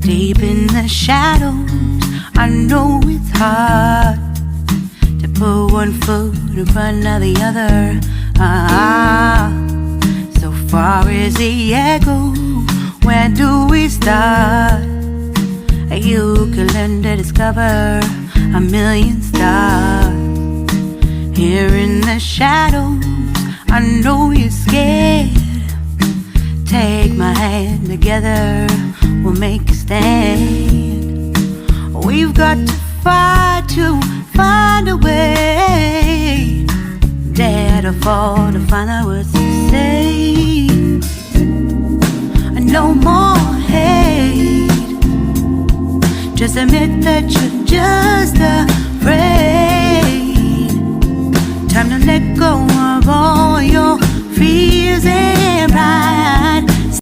Deep in the shadows, I know it's hard to put one foot in front of the other. So far as the echo, where do we start? You can learn to discover a million stars. Here in the shadows, I know you're scared. Take my hand, together we'll make a stand. We've got to fight to find a way. Dare to fall to find out what to say. No more hate. Just admit that you're just afraid. Time to let go of all